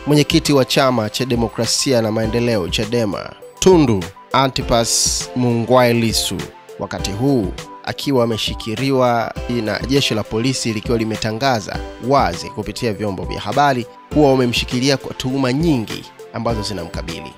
Mwenyekiti wa chama cha demokrasia na maendeleo Chadema, Tundu Antipas Mungwae Lissu, wakati huu akiwa ameshikiliwa na jeshi la polisi likiwa limetangaza wazi kupitia vyombo vya habari kuwa wamemshikilia kwa tuhuma nyingi ambazo zinamkabili.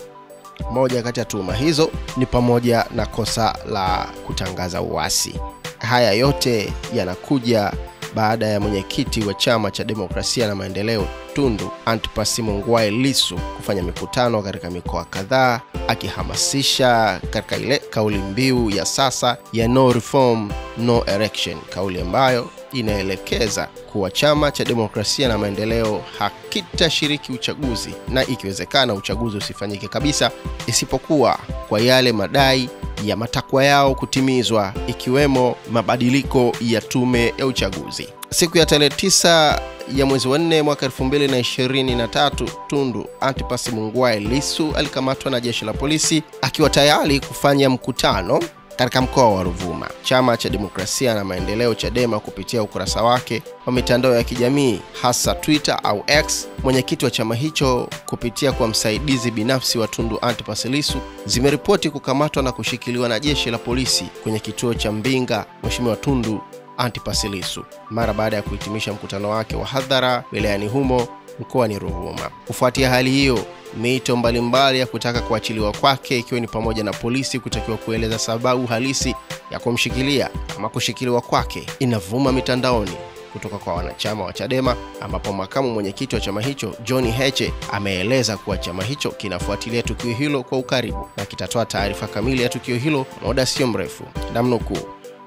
Moja kati ya tuhuma hizo ni pamoja na kosa la kutangaza uasi. Haya yote yanakuja baada ya mwenyekiti wa chama cha demokrasia na maendeleo Tundu Antipas Mungwae Lissu kufanya mikutano katika mikoa kadhaa akihamasisha katika ile kauli mbiu ya sasa ya no reform no election, kauli ambayo inaelekeza kuwa chama cha demokrasia na maendeleo hakitashiriki uchaguzi na ikiwezekana uchaguzi usifanyike kabisa isipokuwa kwa yale madai ya matakwa yao kutimizwa, ikiwemo mabadiliko ya tume ya uchaguzi. Siku ya tarehe 9 ya mwezi wa 4 mwaka 2023, Tundu Antipas Mungwae Lissu alikamatwa na jeshi la polisi akiwa tayari kufanya mkutano katika mkoa wa Ruvuma. Chama cha demokrasia na maendeleo Chadema kupitia ukurasa wake wa mitandao ya kijamii hasa Twitter au X, mwenyekiti wa chama hicho kupitia kwa msaidizi binafsi wa Tundu Antipas Lissu zimeripoti kukamatwa na kushikiliwa na jeshi la polisi kwenye kituo cha Mbinga Mheshimiwa Tundu Antipas Lissu mara baada ya kuhitimisha mkutano wake wa hadhara wilayani humo mkoani Ruvuma. Kufuatia hali hiyo, miito mbalimbali ya kutaka kuachiliwa kwake ikiwa ni pamoja na polisi kutakiwa kueleza sababu halisi ya kumshikilia ama kushikiliwa kwake inavuma mitandaoni kutoka kwa wanachama wa Chadema, ambapo makamu mwenyekiti wa chama hicho John Heche ameeleza kuwa chama hicho kinafuatilia tukio hilo kwa ukaribu na kitatoa taarifa kamili ya tukio hilo muda sio mrefu. Namnukuu,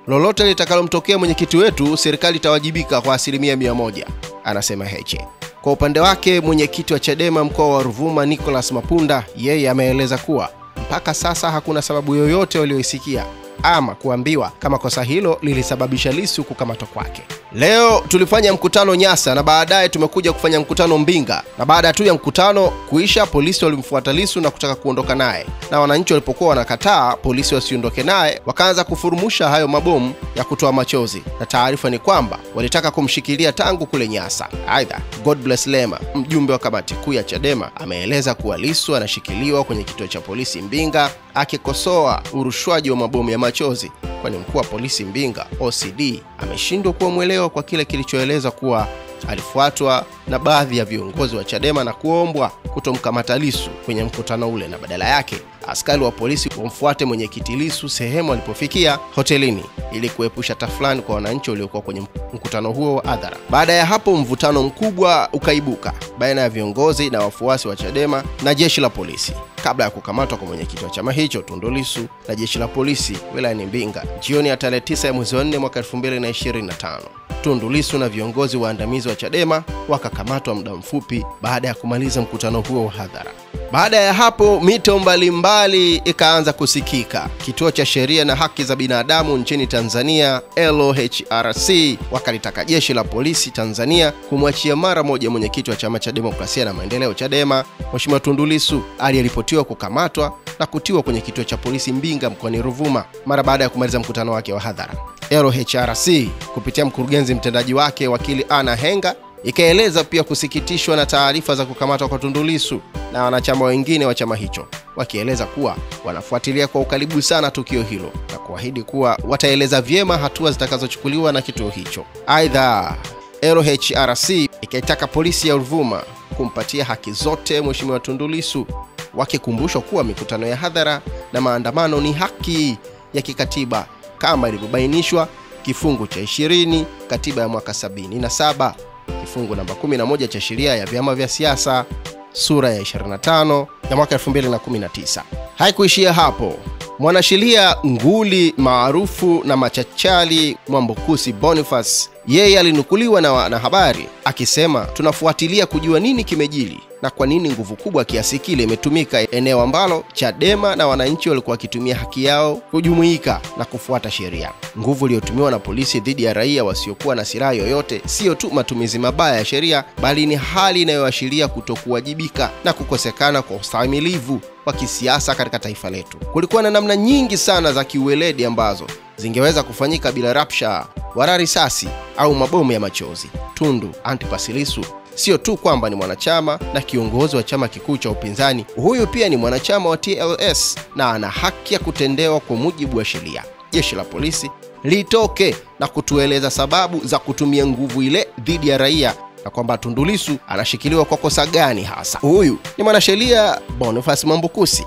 lolote litakalomtokea mwenyekiti wetu, serikali itawajibika kwa 100%, anasema Heche. Kwa upande wake, mwenyekiti wa Chadema mkoa wa Ruvuma Nicholas Mapunda, yeye ameeleza kuwa mpaka sasa hakuna sababu yoyote walioisikia ama kuambiwa kama kosa hilo lilisababisha Lissu kukamatwa kwake. Leo tulifanya mkutano Nyasa na baadaye tumekuja kufanya mkutano Mbinga, na baada tu ya mkutano kuisha, polisi walimfuata Lissu na kutaka kuondoka naye, na wananchi walipokuwa wanakataa polisi wasiondoke naye wakaanza kufurumusha hayo mabomu ya kutoa machozi, na taarifa ni kwamba walitaka kumshikilia tangu kule Nyasa. Aidha, God Bless Lema, mjumbe wa kamati kuu ya Chadema, ameeleza kuwa Lissu anashikiliwa kwenye kituo cha polisi Mbinga akikosoa urushwaji wa mabomu ya machozi, kwani mkuu wa polisi Mbinga OCD ameshindwa kuwa mwelewa kwa kile kilichoeleza kuwa alifuatwa na baadhi ya viongozi wa Chadema na kuombwa kutomkamata Lissu kwenye mkutano ule, na badala yake askari wa polisi wamfuate mwenyekiti Lissu sehemu alipofikia hotelini ili kuepusha tafulani kwa wananchi waliokuwa kwenye mkutano huo wa hadhara. Baada ya hapo, mvutano mkubwa ukaibuka baina ya viongozi na wafuasi wa Chadema na jeshi la polisi kabla ya kukamatwa kwa mwenyekiti wa chama hicho Tundu Lissu na jeshi la polisi wilayani Mbinga jioni ya tarehe 9 ya mwezi wa 4 mwaka 2025. Tundu Lissu na viongozi waandamizi wa Chadema wakakamatwa muda mfupi baada ya kumaliza mkutano huo wa hadhara. Baada ya hapo, mito mbalimbali ikaanza kusikika. Kituo cha sheria na haki za binadamu nchini Tanzania LOHRC wakalitaka jeshi la polisi Tanzania kumwachia mara moja mwenyekiti wa chama cha demokrasia na maendeleo Chadema Mheshimiwa Tundu Lissu aliyeripotiwa kukamatwa na kutiwa kwenye kituo cha polisi Mbinga mkoani Ruvuma mara baada ya kumaliza mkutano wake wa hadhara. LOHRC kupitia mkurugenzi mtendaji wake wakili Anna Henga ikaeleza pia kusikitishwa na taarifa za kukamatwa kwa Tundu Lissu na wanachama wengine wa chama hicho, wakieleza kuwa wanafuatilia kwa ukaribu sana tukio hilo na kuahidi kuwa wataeleza vyema hatua zitakazochukuliwa na kituo hicho. Aidha, LOHRC ikaitaka polisi ya Ruvuma kumpatia haki zote Mheshimiwa Tundu Lissu, wakikumbushwa kuwa mikutano ya hadhara na maandamano ni haki ya kikatiba kama ilivyobainishwa kifungu cha 20 katiba ya mwaka 77, kifungu namba 11 cha sheria ya vyama vya siasa sura ya 25 ya mwaka 2019. Haikuishia hapo. Mwanasheria nguli maarufu na machachali Mwambukusi Boniface, yeye alinukuliwa na wanahabari akisema, tunafuatilia kujua nini kimejili na kwa nini nguvu kubwa kiasi kile imetumika eneo ambalo Chadema na wananchi walikuwa wakitumia haki yao kujumuika na kufuata sheria. Nguvu iliyotumiwa na polisi dhidi ya raia wasiokuwa na silaha yoyote sio tu matumizi mabaya ya sheria, bali ni hali inayoashiria kutokuwajibika na kukosekana kwa ustahimilivu wa kisiasa katika taifa letu. Kulikuwa na namna nyingi sana za kiuweledi ambazo zingeweza kufanyika bila rapsha, wala risasi au mabomu ya machozi. Tundu Antipas Lissu Sio tu kwamba ni mwanachama na kiongozi wa chama kikuu cha upinzani, huyu pia ni mwanachama wa TLS na ana haki ya kutendewa kwa mujibu wa sheria. Jeshi la polisi litoke na kutueleza sababu za kutumia nguvu ile dhidi ya raia na kwamba Tundu Lissu anashikiliwa kwa kosa gani hasa. Huyu ni mwanasheria Boniface Mambukusi.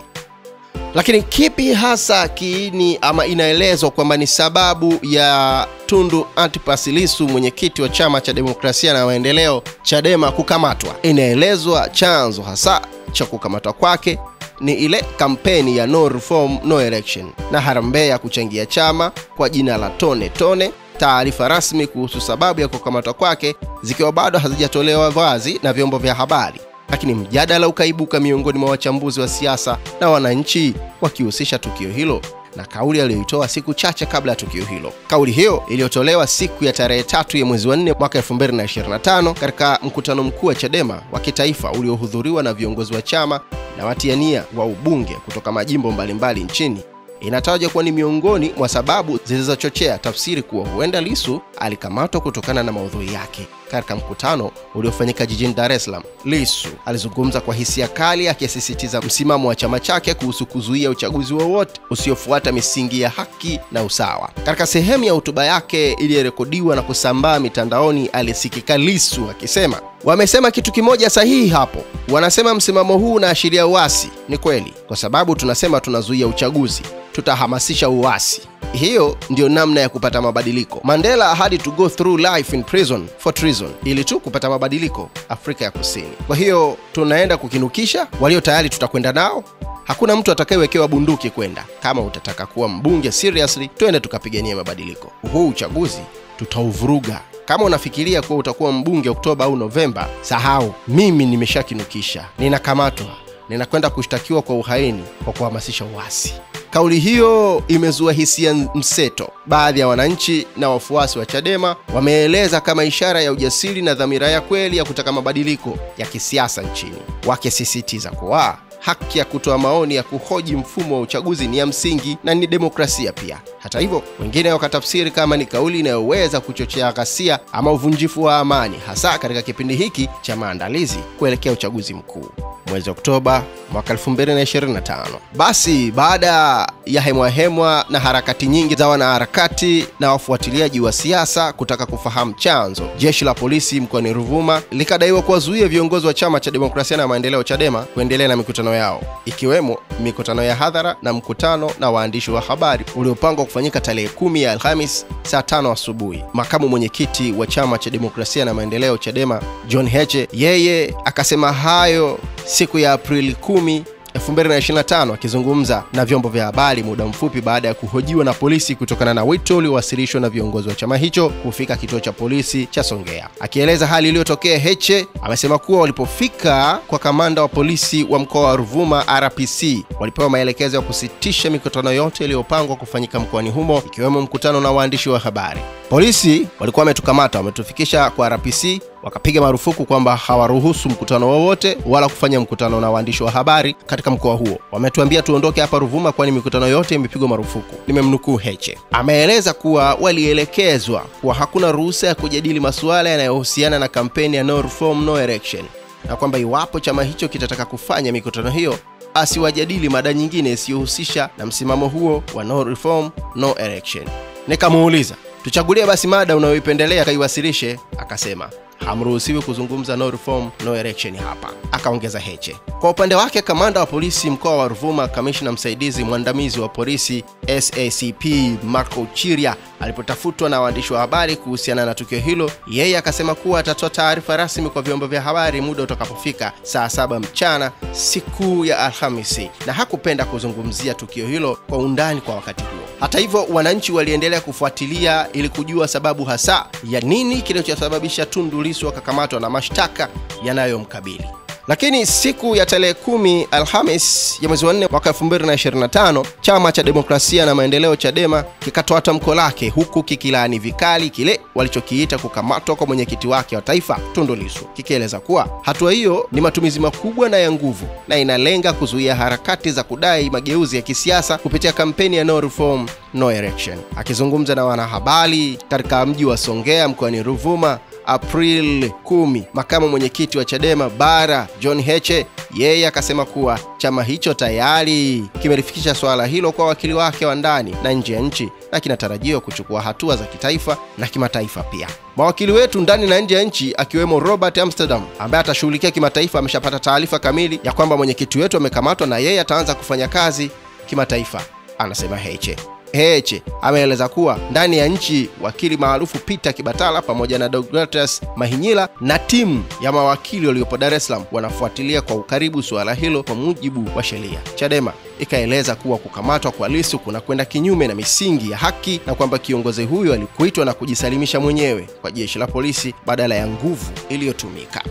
Lakini kipi hasa kiini ama inaelezwa kwamba ni sababu ya Tundu Antipas Lissu, mwenyekiti wa chama cha demokrasia na maendeleo Chadema, kukamatwa? Inaelezwa chanzo hasa cha kukamatwa kwake ni ile kampeni ya no reform no election na harambee ya kuchangia chama kwa jina la Tone Tone. Taarifa rasmi kuhusu sababu ya kukamatwa kwake zikiwa bado hazijatolewa wazi na vyombo vya habari, lakini mjadala ukaibuka miongoni mwa wachambuzi wa siasa na wananchi wakihusisha tukio hilo na kauli aliyoitoa siku chache kabla ya tukio hilo. Kauli hiyo iliyotolewa siku ya tarehe 3 ya mwezi wa 4 mwaka 2025 katika mkutano mkuu wa Chadema wa kitaifa uliohudhuriwa na viongozi wa chama na watiania wa ubunge kutoka majimbo mbalimbali nchini, inatajwa kuwa ni miongoni mwa sababu zilizochochea tafsiri kuwa huenda Lissu alikamatwa kutokana na maudhui yake. Katika mkutano uliofanyika jijini Dar es Salaam, Lissu alizungumza kwa hisia kali akisisitiza msimamo wa chama chake kuhusu kuzuia uchaguzi wowote usiofuata misingi ya haki na usawa. Katika sehemu ya hotuba yake iliyorekodiwa na kusambaa mitandaoni, alisikika Lissu akisema, "Wamesema kitu kimoja sahihi hapo. Wanasema msimamo huu unaashiria uasi. Ni kweli, kwa sababu tunasema tunazuia uchaguzi, tutahamasisha uasi. Hiyo ndio namna ya kupata mabadiliko. Mandela had to go through life in prison for treason ili tu kupata mabadiliko Afrika ya Kusini. Kwa hiyo tunaenda kukinukisha, walio tayari tutakwenda nao. Hakuna mtu atakayewekewa bunduki kwenda. Kama utataka kuwa mbunge seriously, twende tukapigania mabadiliko. Huu uchaguzi tutauvuruga. Kama unafikiria kuwa utakuwa mbunge Oktoba au Novemba, sahau. Mimi nimeshakinukisha. Ninakamatwa. Ninakwenda kushtakiwa kwa uhaini kwa kuhamasisha uasi." Kauli hiyo imezua hisia mseto. Baadhi ya wananchi na wafuasi wa Chadema wameeleza kama ishara ya ujasiri na dhamira ya kweli ya kutaka mabadiliko ya kisiasa nchini, wakisisitiza kuwa haki ya kutoa maoni ya kuhoji mfumo wa uchaguzi ni ya msingi na ni demokrasia pia. Hata hivyo, wengine wakatafsiri kama ni kauli inayoweza kuchochea ghasia ama uvunjifu wa amani, hasa katika kipindi hiki cha maandalizi kuelekea uchaguzi mkuu mwezi Oktoba mwaka 2025. Basi baada ya hemwa na harakati nyingi za wanaharakati na wafuatiliaji wa siasa kutaka kufahamu chanzo, jeshi la polisi mkoani Ruvuma likadaiwa kuwazuia viongozi wa chama cha demokrasia na maendeleo Chadema kuendelea na mikutano yao, ikiwemo mikutano ya hadhara na mkutano na waandishi wa habari uliopangwa kufanyika tarehe 10 ya Alhamis saa 5 asubuhi. Makamu mwenyekiti wa chama cha demokrasia na maendeleo Chadema, John Heche, yeye akasema hayo siku ya Aprili 10, 2025 akizungumza na vyombo vya habari muda mfupi baada ya kuhojiwa na polisi kutokana na wito uliowasilishwa na viongozi wa chama hicho kufika kituo cha polisi cha Songea. Akieleza hali iliyotokea, Heche amesema kuwa walipofika kwa kamanda wa polisi wa mkoa wa Ruvuma RPC, walipewa maelekezo ya kusitisha mikutano yote iliyopangwa kufanyika mkoani humo, ikiwemo mkutano na waandishi wa habari. Polisi walikuwa wametukamata, wametufikisha kwa RPC, wakapiga marufuku kwamba hawaruhusu mkutano wowote wala kufanya mkutano na waandishi wa habari katika mkoa huo. Wametuambia tuondoke hapa Ruvuma kwani mikutano yote imepigwa marufuku. Nimemnukuu Heche. Ameeleza kuwa walielekezwa kuwa hakuna ruhusa ya kujadili masuala yanayohusiana na kampeni ya no reform no election, na kwamba iwapo chama hicho kitataka kufanya mikutano hiyo, asiwajadili mada nyingine isiyohusisha na msimamo huo wa no reform no election. Nikamuuliza, "Tuchagulie basi mada unayoipendelea kaiwasilishe." Akasema, "Hamruhusiwi kuzungumza no reform no election hapa." Akaongeza Heche. Kwa upande wake, kamanda wa polisi mkoa wa Ruvuma, kamishna msaidizi mwandamizi wa polisi SACP Marco Chiria, alipotafutwa na waandishi wa habari kuhusiana na tukio hilo, yeye akasema kuwa atatoa taarifa rasmi kwa vyombo vya habari muda utakapofika saa 7 mchana siku ya Alhamisi, na hakupenda kuzungumzia tukio hilo kwa undani kwa wakati huo. Hata hivyo, wananchi waliendelea kufuatilia ili kujua sababu hasa ya nini kilichosababisha Tundu Lissu akakamatwa na mashtaka yanayomkabili. Lakini siku ya tarehe 10 Alhamis ya mwezi wa 4 mwaka 2025, chama cha demokrasia na maendeleo Chadema kikatoa tamko lake huku kikilaani vikali kile walichokiita kukamatwa kwa mwenyekiti wake wa taifa Tundu Lissu, kikieleza kuwa hatua hiyo ni matumizi makubwa na ya nguvu na inalenga kuzuia harakati za kudai mageuzi ya kisiasa kupitia kampeni ya no reform no election. Akizungumza na wanahabari katika mji wa Songea mkoani Ruvuma, April 10, makamu mwenyekiti wa Chadema Bara John Heche, yeye akasema kuwa chama hicho tayari kimelifikisha swala hilo kwa wakili wake wa ndani na nje ya nchi na kinatarajiwa kuchukua hatua za kitaifa na kimataifa pia. Mawakili wetu ndani na nje ya nchi akiwemo Robert Amsterdam ambaye atashughulikia kimataifa ameshapata taarifa kamili ya kwamba mwenyekiti wetu amekamatwa na yeye ataanza kufanya kazi kimataifa, anasema Heche. Heche ameeleza kuwa ndani ya nchi wakili maarufu Peter Kibatala pamoja na Deogratias Mahinyila na timu ya mawakili waliopo Dar es Salaam wanafuatilia kwa ukaribu suala hilo kwa mujibu wa sheria. Chadema ikaeleza kuwa kukamatwa kwa Lissu kuna kwenda kinyume na misingi ya haki na kwamba kiongozi huyo alikuitwa na kujisalimisha mwenyewe kwa jeshi la polisi badala ya nguvu iliyotumika.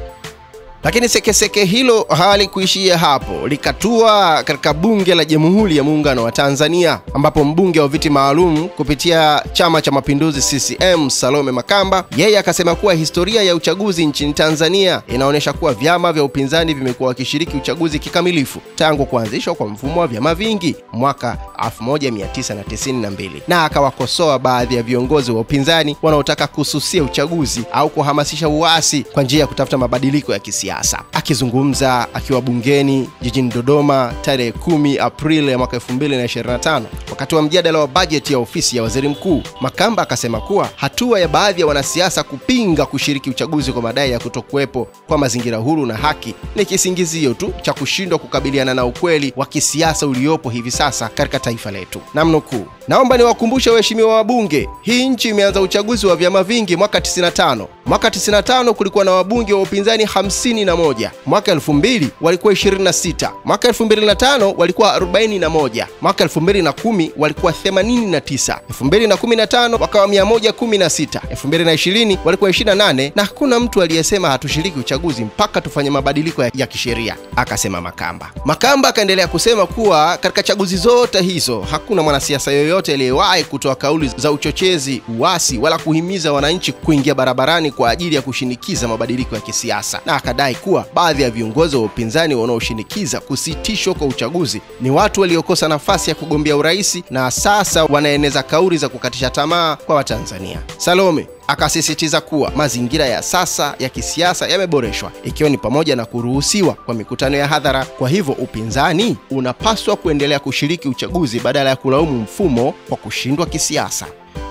Lakini sekeseke hilo halikuishia hapo, likatua katika bunge la Jamhuri ya Muungano wa Tanzania ambapo mbunge wa viti maalum kupitia Chama cha Mapinduzi CCM Salome Makamba, yeye akasema kuwa historia ya uchaguzi nchini Tanzania inaonyesha kuwa vyama vya upinzani vimekuwa wakishiriki uchaguzi kikamilifu tangu kuanzishwa kwa mfumo wa vyama vingi mwaka 1992, na akawakosoa baadhi ya viongozi wa upinzani wanaotaka kususia uchaguzi au kuhamasisha uasi kwa njia ya kutafuta mabadiliko ya kisiasa. Akizungumza akiwa bungeni jijini Dodoma tarehe 10 Aprili ya mwaka 2025 wakati wa mjadala wa bajeti ya ofisi ya waziri mkuu, Makamba akasema kuwa hatua ya baadhi ya wanasiasa kupinga kushiriki uchaguzi kwa madai ya kutokuwepo kwa mazingira huru na haki ni kisingizio tu cha kushindwa kukabiliana na ukweli wa kisiasa uliopo hivi sasa katika taifa letu. Namnukuu, naomba niwakumbushe waheshimiwa wabunge, hii nchi imeanza uchaguzi wa vyama vingi mwaka 95. Mwaka 95 kulikuwa na wabunge wa upinzani 51. Mwaka 2000 walikuwa 26. Mwaka 2005 walikuwa 41. Mwaka 2010 walikuwa 89. 2015 wakawa 116. 2020 walikuwa 28 na hakuna mtu aliyesema hatushiriki uchaguzi mpaka tufanye mabadiliko ya kisheria, akasema Makamba. Makamba akaendelea kusema kuwa katika chaguzi zote hizo hakuna mwanasiasa yoyote aliyewahi kutoa kauli za uchochezi, uasi wala kuhimiza wananchi kuingia barabarani kwa ajili ya kushinikiza mabadiliko ya kisiasa, na akadai kuwa baadhi ya viongozi wa upinzani wanaoshinikiza kusitishwa kwa uchaguzi ni watu waliokosa nafasi ya kugombea urais na sasa wanaeneza kauli za kukatisha tamaa kwa Watanzania. Salome akasisitiza kuwa mazingira ya sasa ya kisiasa yameboreshwa, ikiwa ni pamoja na kuruhusiwa kwa mikutano ya hadhara. Kwa hivyo upinzani unapaswa kuendelea kushiriki uchaguzi badala ya kulaumu mfumo kwa kushindwa kisiasa.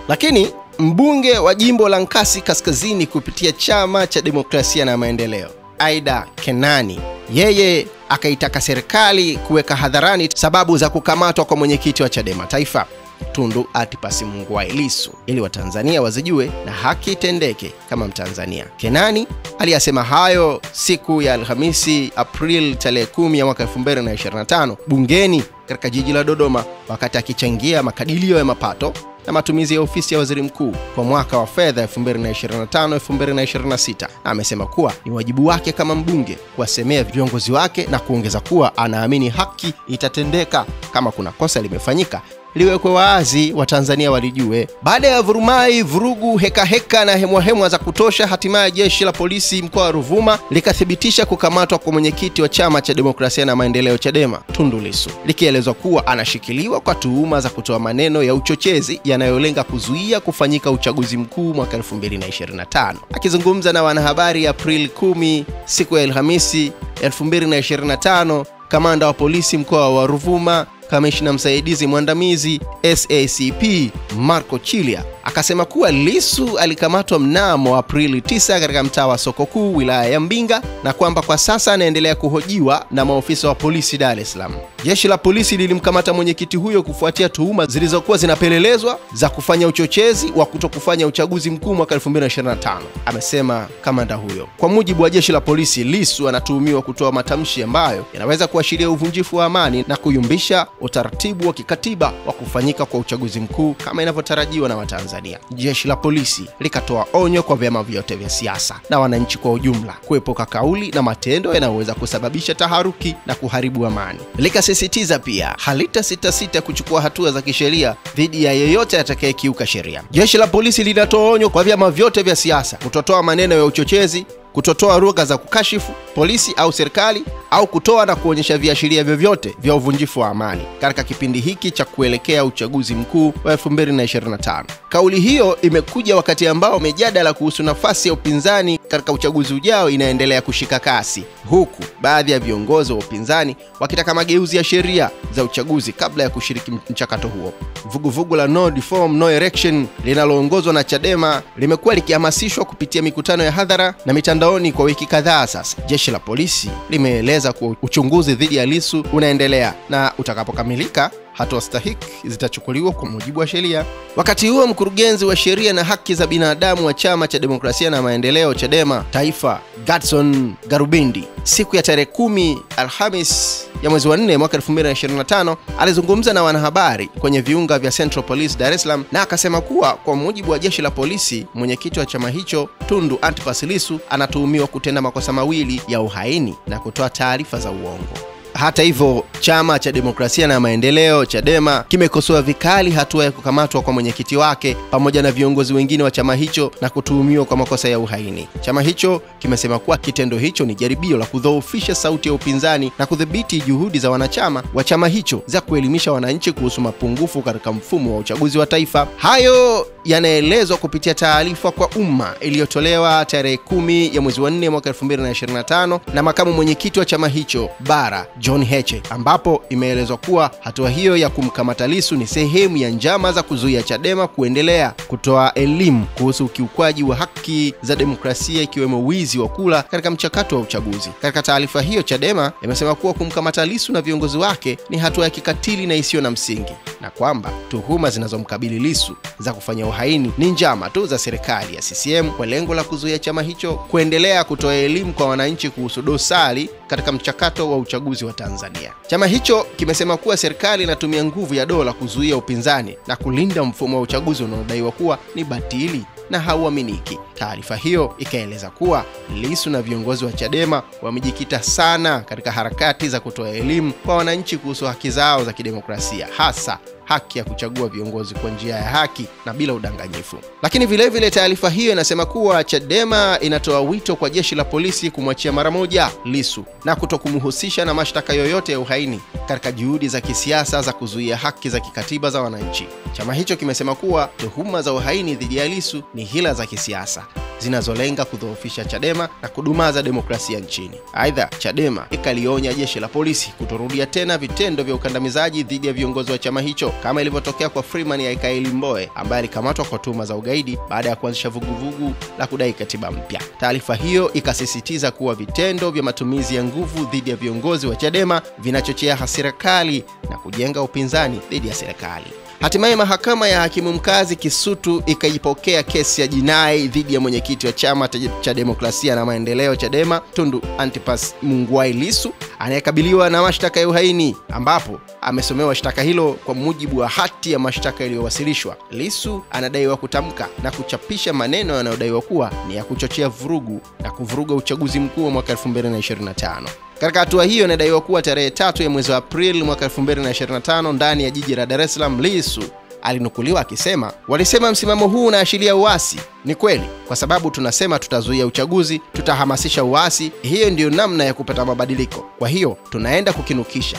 Lakini mbunge wa jimbo la Nkasi Kaskazini kupitia Chama cha Demokrasia na Maendeleo, Aida Kenani, yeye akaitaka serikali kuweka hadharani sababu za kukamatwa kwa mwenyekiti wa Chadema Taifa Tundu Antipas Mungwai Lissu ili Watanzania wazijue na haki itendeke kama Mtanzania. Kenani aliyasema hayo siku ya Alhamisi April tarehe 10 ya mwaka 2025 bungeni katika jiji la Dodoma wakati akichangia makadirio ya mapato na matumizi ya ofisi ya waziri mkuu kwa mwaka wa fedha 2025-2026. Amesema kuwa ni wajibu wake kama mbunge kuwasemea viongozi wake na kuongeza kuwa anaamini haki itatendeka. Kama kuna kosa limefanyika liwekwe wazi, Watanzania walijue. Baada ya vurumai, vurugu, heka na hemwa za kutosha, hatimaye jeshi la polisi mkoa wa Ruvuma likathibitisha kukamatwa kwa mwenyekiti wa Chama cha Demokrasia na Maendeleo Chadema Tundu Lissu, likielezwa kuwa anashikiliwa kwa tuhuma za kutoa maneno ya uchochezi yanayolenga kuzuia kufanyika uchaguzi mkuu mwaka 2025. Akizungumza na wanahabari April 10 siku ya Alhamisi 2025, kamanda wa polisi mkoa wa Ruvuma, kamishna msaidizi mwandamizi SACP Marco Chilia, akasema kuwa Lissu alikamatwa mnamo Aprili 9 katika mtaa wa Soko Kuu wilaya ya Mbinga na kwamba kwa sasa anaendelea kuhojiwa na maofisa wa polisi Dar es Salaam. Jeshi la polisi lilimkamata mwenyekiti huyo kufuatia tuhuma zilizokuwa zinapelelezwa za kufanya uchochezi wa kutokufanya uchaguzi mkuu mwaka 2025, amesema kamanda huyo. Kwa mujibu wa jeshi la polisi, Lissu anatuhumiwa kutoa matamshi ambayo yanaweza kuashiria uvunjifu wa amani na kuyumbisha utaratibu wa kikatiba wa kufanyika kwa uchaguzi mkuu kama inavyotarajiwa na Watanzania. Jeshi la polisi likatoa onyo kwa vyama vyote vya siasa na wananchi kwa ujumla kuepuka kauli na matendo yanayoweza kusababisha taharuki na kuharibu amani. Likasisitiza pia halitasita kuchukua hatua za kisheria dhidi ya yeyote atakayekiuka sheria. Jeshi la polisi linatoa onyo kwa vyama vyote vya siasa kutotoa maneno ya uchochezi, kutotoa lugha za kukashifu polisi au serikali, au kutoa na kuonyesha viashiria vyovyote vya uvunjifu wa amani katika kipindi hiki cha kuelekea uchaguzi mkuu wa 2025. Kauli hiyo imekuja wakati ambao mijadala kuhusu nafasi ya upinzani katika uchaguzi ujao inaendelea kushika kasi, huku baadhi ya viongozi wa upinzani wakitaka mageuzi ya sheria za uchaguzi kabla ya kushiriki mchakato huo. Vuguvugu la No Reform No Election linaloongozwa na Chadema limekuwa likihamasishwa kupitia mikutano ya hadhara na mitandaoni kwa wiki kadhaa sasa. Jeshi la polisi limeeleza kuwa uchunguzi dhidi ya Lissu unaendelea na utakapokamilika hatua stahiki zitachukuliwa kwa mujibu wa sheria. Wakati huo mkurugenzi wa sheria na haki za binadamu wa Chama cha Demokrasia na Maendeleo Chadema Taifa, Gadson Garubindi, siku ya tarehe 10 Alhamis ya mwezi wa 4 mwaka 2025 alizungumza na wanahabari kwenye viunga vya Central Police Dar es Salaam, na akasema kuwa kwa mujibu wa jeshi la polisi, mwenyekiti wa chama hicho Tundu Antipas Lissu anatuhumiwa kutenda makosa mawili ya uhaini na kutoa taarifa za uongo. Hata hivyo, Chama cha Demokrasia na Maendeleo Chadema kimekosoa vikali hatua ya kukamatwa kwa mwenyekiti wake pamoja na viongozi wengine wa chama hicho na kutuhumiwa kwa makosa ya uhaini. Chama hicho kimesema kuwa kitendo hicho ni jaribio la kudhoofisha sauti ya upinzani na kudhibiti juhudi za wanachama wa chama hicho za kuelimisha wananchi kuhusu mapungufu katika mfumo wa uchaguzi wa taifa. Hayo yanaelezwa kupitia taarifa kwa umma iliyotolewa tarehe 10 ya mwezi wa 4 mwaka 2025 na makamu mwenyekiti wa chama hicho Bara John Heche, ambapo imeelezwa kuwa hatua hiyo ya kumkamata Lissu ni sehemu ya njama za kuzuia Chadema kuendelea kutoa elimu kuhusu ukiukwaji wa haki za demokrasia, ikiwemo wizi wa kura katika mchakato wa uchaguzi. Katika taarifa hiyo, Chadema imesema kuwa kumkamata Lissu na viongozi wake ni hatua ya kikatili na isiyo na msingi, na kwamba tuhuma zinazomkabili Lissu za kufanya uhaini ni njama tu za serikali ya CCM kwa lengo la kuzuia chama hicho kuendelea kutoa elimu kwa wananchi kuhusu dosari katika mchakato wa uchaguzi wa Tanzania. Chama hicho kimesema kuwa serikali inatumia nguvu ya dola kuzuia upinzani na kulinda mfumo wa uchaguzi unaodaiwa kuwa ni batili na hauaminiki. Taarifa hiyo ikaeleza kuwa Lissu na viongozi wa Chadema wamejikita sana katika harakati za kutoa elimu kwa wananchi kuhusu haki zao za kidemokrasia, hasa haki ya kuchagua viongozi kwa njia ya haki na bila udanganyifu. Lakini vile vile taarifa hiyo inasema kuwa Chadema inatoa wito kwa jeshi la polisi kumwachia mara moja Lissu na kutokumhusisha na mashtaka yoyote ya uhaini katika juhudi za kisiasa za kuzuia haki za kikatiba za wananchi. Chama hicho kimesema kuwa tuhuma za uhaini dhidi ya Lissu ni hila za kisiasa zinazolenga kudhoofisha Chadema na kudumaza demokrasia nchini. Aidha, Chadema ikalionya jeshi la polisi kutorudia tena vitendo vya ukandamizaji dhidi ya viongozi wa chama hicho kama ilivyotokea kwa Freeman Aikaeli Mbowe ambaye alikamatwa kwa tuhuma za ugaidi baada ya kuanzisha vuguvugu la kudai katiba mpya. Taarifa hiyo ikasisitiza kuwa vitendo vya matumizi ya nguvu dhidi ya viongozi wa Chadema vinachochea hasira kali na kujenga upinzani dhidi ya serikali. Hatimaye mahakama ya hakimu mkazi Kisutu ikaipokea kesi ya jinai dhidi ya mwenyekiti wa Chama cha Demokrasia na Maendeleo Chadema Tundu Antipas Mungwai Lissu anayekabiliwa na mashtaka ya uhaini, ambapo amesomewa shtaka hilo kwa mujibu wa hati ya mashtaka iliyowasilishwa. Lissu anadaiwa kutamka na kuchapisha maneno yanayodaiwa kuwa ni ya kuchochea vurugu na kuvuruga uchaguzi mkuu wa mwaka 2025. Katika hatua hiyo inadaiwa kuwa tarehe 3 ya mwezi wa Aprili mwaka 2025 ndani ya jiji la Dar es Salaam, Lissu alinukuliwa akisema, "Walisema msimamo huu unaashiria uasi. Ni kweli, kwa sababu tunasema tutazuia uchaguzi, tutahamasisha uasi. Hiyo ndiyo namna ya kupata mabadiliko. Kwa hiyo tunaenda kukinukisha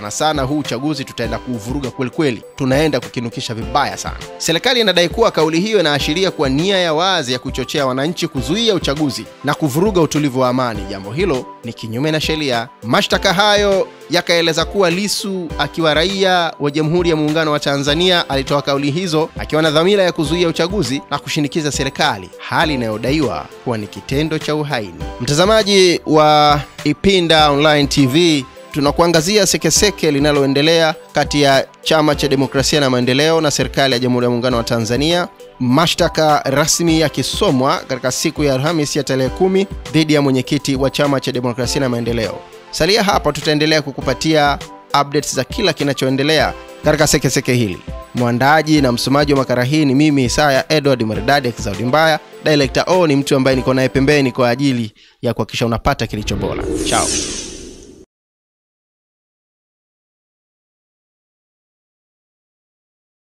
sana huu uchaguzi, tutaenda kuuvuruga kweli kweli, tunaenda kukinukisha vibaya sana." Serikali inadai kuwa kauli hiyo inaashiria kwa nia ya wazi ya kuchochea wananchi kuzuia uchaguzi na kuvuruga utulivu wa amani. Jambo hilo ni kinyume na sheria. Mashtaka hayo yakaeleza kuwa Lissu akiwa raia wa Jamhuri ya Muungano wa Tanzania alitoa kauli hizo akiwa na dhamira ya kuzuia uchaguzi na kushinikiza serikali, hali inayodaiwa kuwa ni kitendo cha uhaini. Mtazamaji wa Ipinda Online TV, tunakuangazia sekeseke linaloendelea kati ya Chama cha Demokrasia na Maendeleo na serikali ya Jamhuri ya Muungano wa Tanzania. Mashtaka rasmi yakisomwa katika siku ya Alhamisi ya tarehe 10 dhidi ya mwenyekiti wa Chama cha Demokrasia na Maendeleo. Salia hapa, tutaendelea kukupatia updates za kila kinachoendelea katika sekeseke hili. Mwandaaji na msomaji wa makala hii ni mimi Isaya Edward Maridadi Kizaudi Mbaya. Director O ni mtu ambaye niko naye pembeni kwa ajili ya kuhakikisha unapata kilicho bora. Ciao.